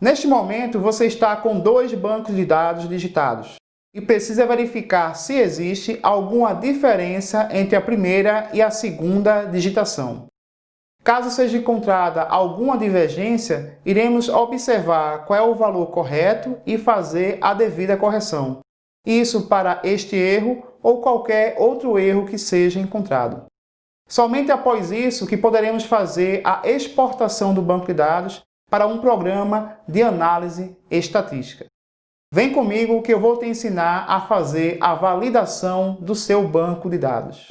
Neste momento, você está com dois bancos de dados digitados e precisa verificar se existe alguma diferença entre a primeira e a segunda digitação. Caso seja encontrada alguma divergência, iremos observar qual é o valor correto e fazer a devida correção. Isso para este erro ou qualquer outro erro que seja encontrado. Somente após isso que poderemos fazer a exportação do banco de dados para um programa de análise estatística. Vem comigo que eu vou te ensinar a fazer a validação do seu banco de dados.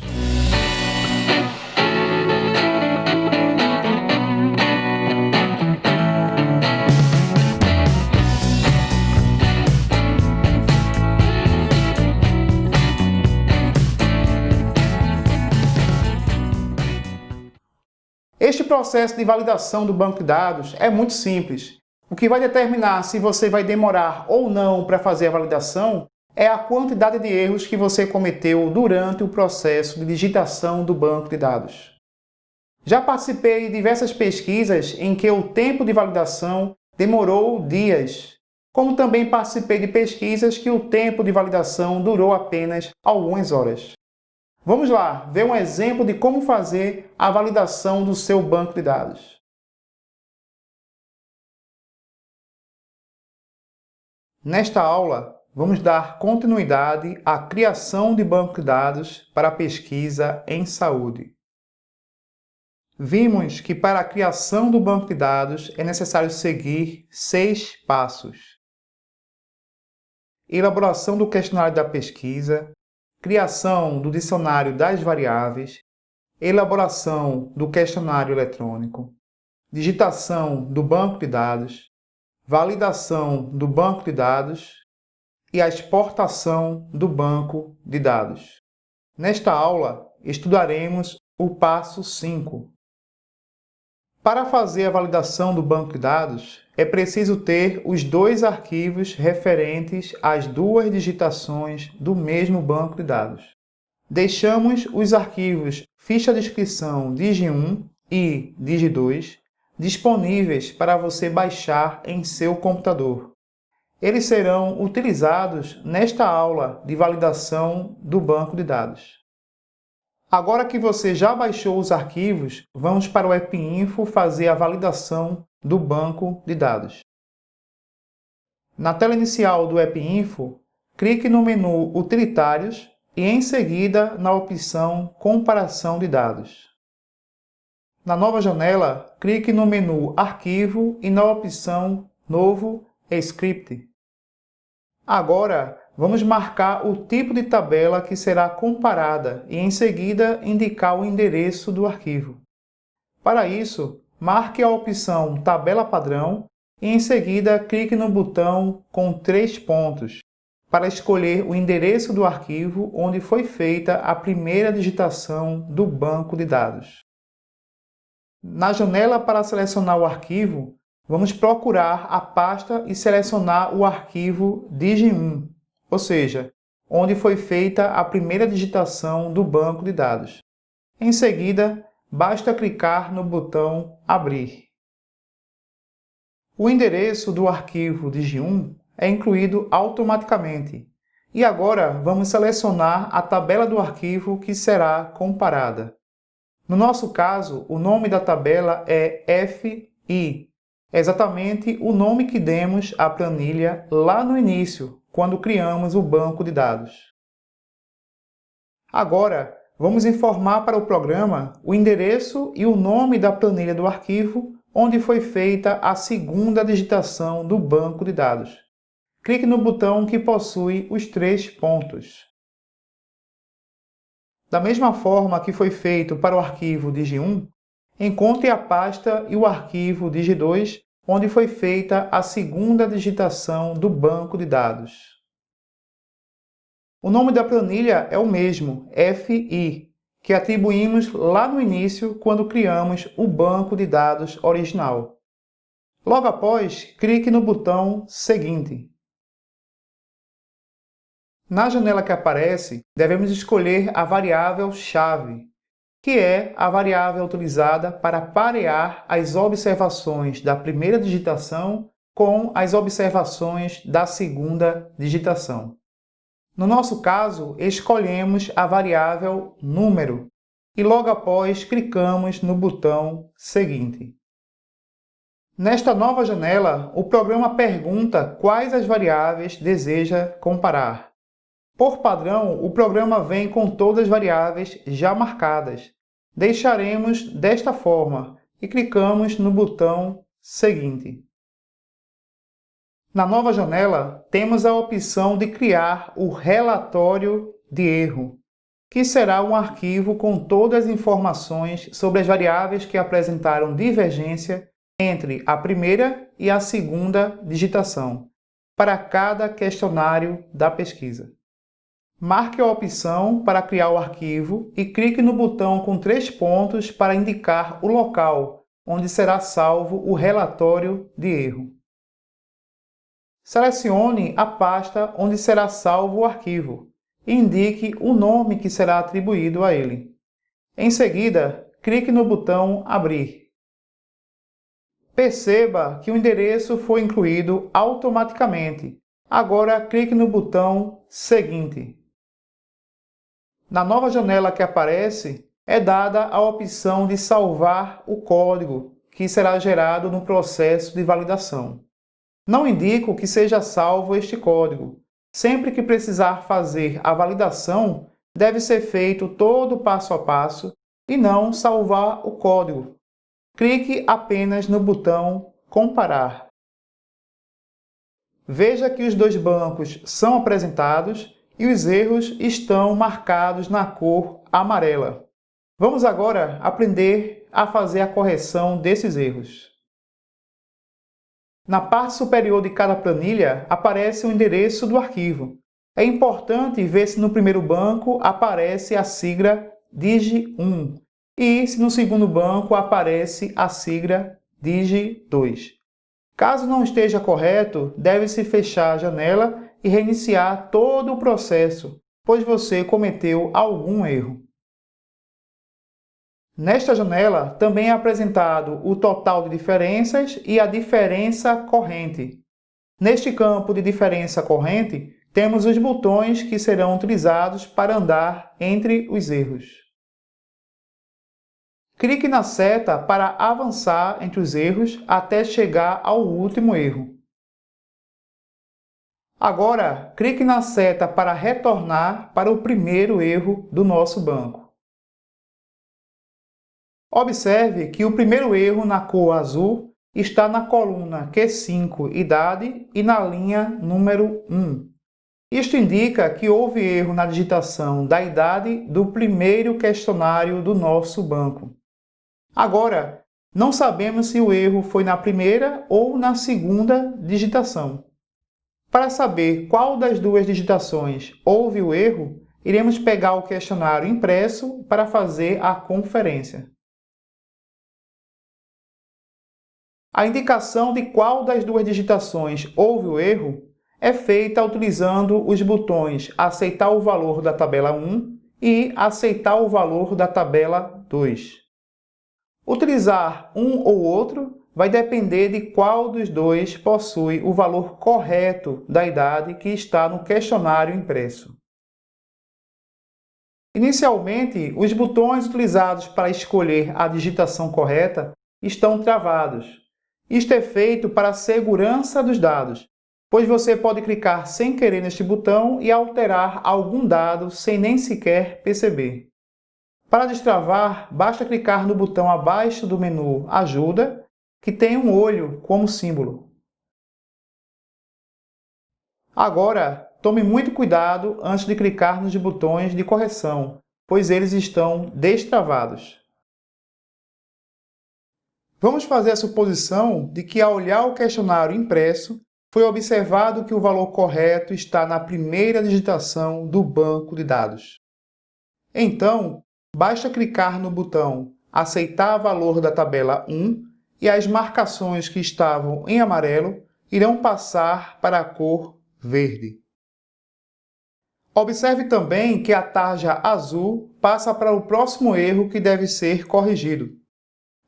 Este processo de validação do banco de dados é muito simples. O que vai determinar se você vai demorar ou não para fazer a validação é a quantidade de erros que você cometeu durante o processo de digitação do banco de dados. Já participei de diversas pesquisas em que o tempo de validação demorou dias, como também participei de pesquisas que o tempo de validação durou apenas algumas horas. Vamos lá, ver um exemplo de como fazer a validação do seu banco de dados. Nesta aula, vamos dar continuidade à criação de banco de dados para a pesquisa em saúde. Vimos que para a criação do banco de dados é necessário seguir 6 passos. Elaboração do questionário da pesquisa, criação do dicionário das variáveis, elaboração do questionário eletrônico, digitação do banco de dados, validação do banco de dados e a exportação do banco de dados. Nesta aula, estudaremos o passo 5. Para fazer a validação do banco de dados, é preciso ter os dois arquivos referentes às duas digitações do mesmo banco de dados. Deixamos os arquivos ficha de inscrição Digi1 e Digi2 disponíveis para você baixar em seu computador. Eles serão utilizados nesta aula de validação do banco de dados. Agora que você já baixou os arquivos, vamos para o EpiInfo fazer a validação do banco de dados. Na tela inicial do EpiInfo, clique no menu Utilitários e em seguida na opção Comparação de dados. Na nova janela, clique no menu Arquivo e na opção Novo Script. Agora, vamos marcar o tipo de tabela que será comparada e em seguida indicar o endereço do arquivo. Para isso, marque a opção Tabela Padrão e em seguida clique no botão com 3 pontos para escolher o endereço do arquivo onde foi feita a primeira digitação do banco de dados. Na janela para selecionar o arquivo, vamos procurar a pasta e selecionar o arquivo Digi1, ou seja, onde foi feita a primeira digitação do banco de dados. Em seguida, basta clicar no botão Abrir. O endereço do arquivo Digi1 é incluído automaticamente. E agora vamos selecionar a tabela do arquivo que será comparada. No nosso caso, o nome da tabela é FI, exatamente o nome que demos à planilha lá no início, quando criamos o banco de dados. Agora, vamos informar para o programa o endereço e o nome da planilha do arquivo onde foi feita a segunda digitação do banco de dados. Clique no botão que possui os 3 pontos. Da mesma forma que foi feito para o arquivo Digi1, encontre a pasta e o arquivo Digi2, onde foi feita a segunda digitação do banco de dados. O nome da planilha é o mesmo, FI, que atribuímos lá no início quando criamos o banco de dados original. Logo após, clique no botão Seguinte. Na janela que aparece, devemos escolher a variável chave, que é a variável utilizada para parear as observações da primeira digitação com as observações da segunda digitação. No nosso caso, escolhemos a variável número e logo após clicamos no botão seguinte. Nesta nova janela, o programa pergunta quais as variáveis deseja comparar. Por padrão, o programa vem com todas as variáveis já marcadas. Deixaremos desta forma e clicamos no botão seguinte. Na nova janela, temos a opção de criar o relatório de erro, que será um arquivo com todas as informações sobre as variáveis que apresentaram divergência entre a primeira e a segunda digitação, para cada questionário da pesquisa. Marque a opção para criar o arquivo e clique no botão com 3 pontos para indicar o local onde será salvo o relatório de erro. Selecione a pasta onde será salvo o arquivo e indique o nome que será atribuído a ele. Em seguida, clique no botão Abrir. Perceba que o endereço foi incluído automaticamente. Agora clique no botão Seguinte. Na nova janela que aparece, é dada a opção de salvar o código que será gerado no processo de validação. Não indico que seja salvo este código. Sempre que precisar fazer a validação, deve ser feito todo passo a passo e não salvar o código. Clique apenas no botão Comparar. Veja que os dois bancos são apresentados e os erros estão marcados na cor amarela. Vamos agora aprender a fazer a correção desses erros. Na parte superior de cada planilha aparece o endereço do arquivo. É importante ver se no primeiro banco aparece a sigla DIG1 e se no segundo banco aparece a sigla DIG2. Caso não esteja correto, deve-se fechar a janela e reiniciar todo o processo, pois você cometeu algum erro. Nesta janela, também é apresentado o total de diferenças e a diferença corrente. Neste campo de diferença corrente, temos os botões que serão utilizados para andar entre os erros. Clique na seta para avançar entre os erros até chegar ao último erro. Agora, clique na seta para retornar para o primeiro erro do nosso banco. Observe que o primeiro erro na cor azul está na coluna Q5 Idade e na linha número 1. Isto indica que houve erro na digitação da idade do primeiro questionário do nosso banco. Agora, não sabemos se o erro foi na primeira ou na segunda digitação. Para saber qual das duas digitações houve o erro, iremos pegar o questionário impresso para fazer a conferência. A indicação de qual das duas digitações houve o erro é feita utilizando os botões Aceitar o valor da tabela 1 e Aceitar o valor da tabela 2. Utilizar um ou outro vai depender de qual dos dois possui o valor correto da idade que está no questionário impresso. Inicialmente, os botões utilizados para escolher a digitação correta estão travados. Isto é feito para a segurança dos dados, pois você pode clicar sem querer neste botão e alterar algum dado sem nem sequer perceber. Para destravar, basta clicar no botão abaixo do menu Ajuda, que tem um olho como símbolo. Agora, tome muito cuidado antes de clicar nos botões de correção, pois eles estão destravados. Vamos fazer a suposição de que, ao olhar o questionário impresso, foi observado que o valor correto está na primeira digitação do banco de dados. Então, basta clicar no botão Aceitar valor da tabela 1 e as marcações que estavam em amarelo irão passar para a cor verde. Observe também que a tarja azul passa para o próximo erro que deve ser corrigido.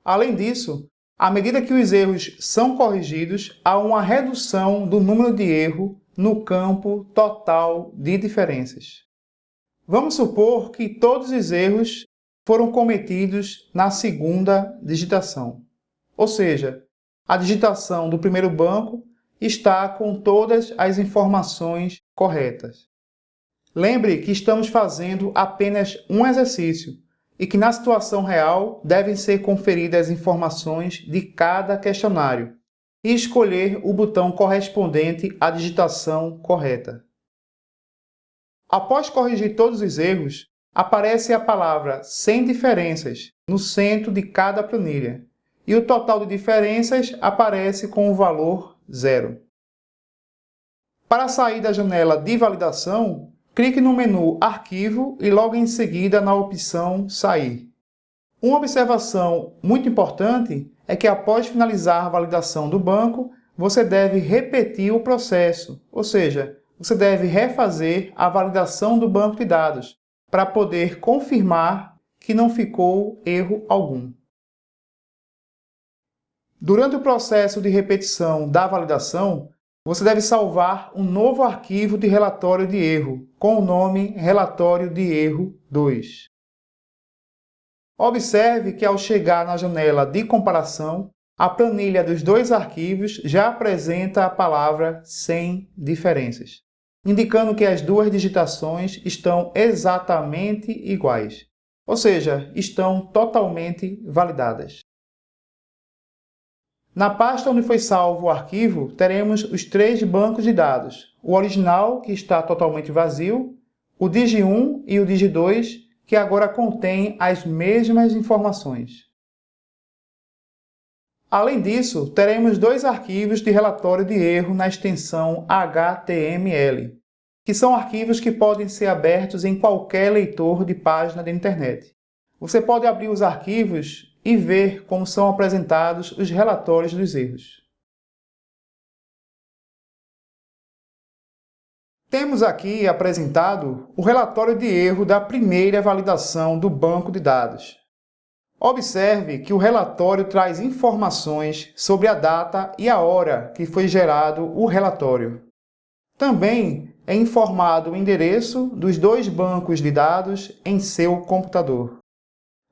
Além disso, À medida que os erros são corrigidos, há uma redução do número de erro no campo total de diferenças. Vamos supor que todos os erros foram cometidos na segunda digitação. Ou seja, a digitação do primeiro banco está com todas as informações corretas. Lembre que estamos fazendo apenas um exercício e que na situação real devem ser conferidas as informações de cada questionário e escolher o botão correspondente à digitação correta. Após corrigir todos os erros, aparece a palavra sem diferenças no centro de cada planilha e o total de diferenças aparece com o valor 0. Para sair da janela de validação, clique no menu Arquivo e logo em seguida na opção Sair. Uma observação muito importante é que após finalizar a validação do banco, você deve repetir o processo, ou seja, você deve refazer a validação do banco de dados para poder confirmar que não ficou erro algum. Durante o processo de repetição da validação, você deve salvar um novo arquivo de relatório de erro, com o nome Relatório de Erro 2. Observe que ao chegar na janela de comparação, a planilha dos dois arquivos já apresenta a palavra sem diferenças, indicando que as duas digitações estão exatamente iguais, ou seja, estão totalmente validadas. Na pasta onde foi salvo o arquivo, teremos os 3 bancos de dados, o original, que está totalmente vazio, o Digi1 e o Digi2, que agora contém as mesmas informações. Além disso, teremos 2 arquivos de relatório de erro na extensão HTML, que são arquivos que podem ser abertos em qualquer leitor de página da internet. Você pode abrir os arquivos e ver como são apresentados os relatórios dos erros. Temos aqui apresentado o relatório de erro da primeira validação do banco de dados. Observe que o relatório traz informações sobre a data e a hora que foi gerado o relatório. Também é informado o endereço dos 2 bancos de dados em seu computador.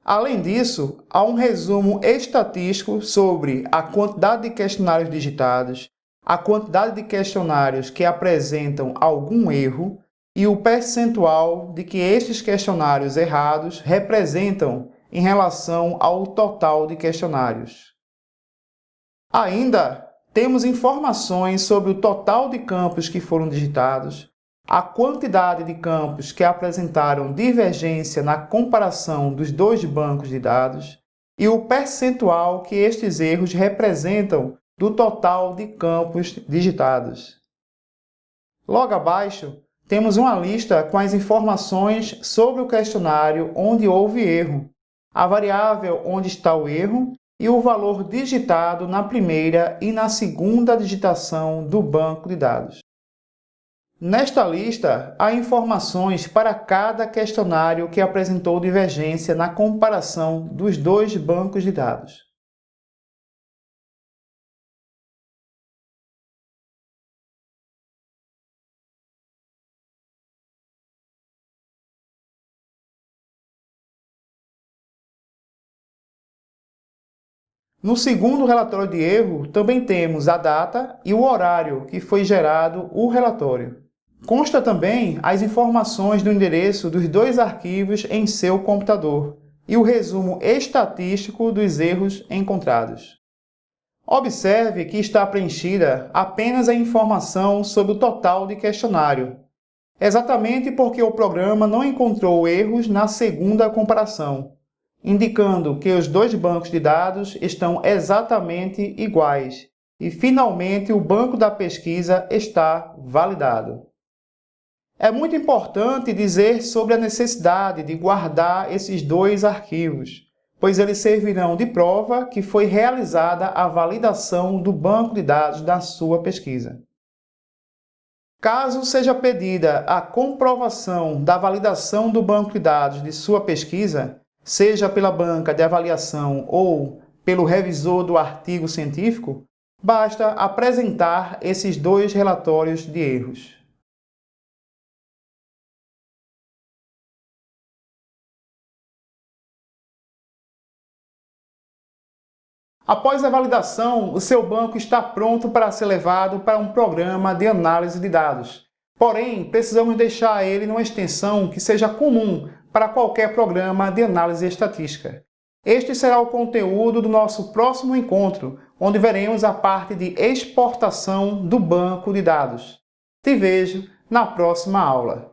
Além disso, há um resumo estatístico sobre a quantidade de questionários digitados, a quantidade de questionários que apresentam algum erro e o percentual de que estes questionários errados representam em relação ao total de questionários. Ainda temos informações sobre o total de campos que foram digitados, a quantidade de campos que apresentaram divergência na comparação dos 2 bancos de dados e o percentual que estes erros representam do total de campos digitados. Logo abaixo, temos uma lista com as informações sobre o questionário onde houve erro, a variável onde está o erro e o valor digitado na primeira e na segunda digitação do banco de dados. Nesta lista, há informações para cada questionário que apresentou divergência na comparação dos 2 bancos de dados. No segundo relatório de erro, também temos a data e o horário que foi gerado o relatório. Consta também as informações do endereço dos 2 arquivos em seu computador e o resumo estatístico dos erros encontrados. Observe que está preenchida apenas a informação sobre o total de questionário, exatamente porque o programa não encontrou erros na segunda comparação, indicando que os 2 bancos de dados estão exatamente iguais e, finalmente, o banco da pesquisa está validado. É muito importante dizer sobre a necessidade de guardar esses 2 arquivos, pois eles servirão de prova que foi realizada a validação do banco de dados da sua pesquisa. Caso seja pedida a comprovação da validação do banco de dados de sua pesquisa, seja pela banca de avaliação ou pelo revisor do artigo científico, basta apresentar esses 2 relatórios de erros. Após a validação, o seu banco está pronto para ser levado para um programa de análise de dados. Porém, precisamos deixar ele numa extensão que seja comum para qualquer programa de análise estatística. Este será o conteúdo do nosso próximo encontro, onde veremos a parte de exportação do banco de dados. Te vejo na próxima aula.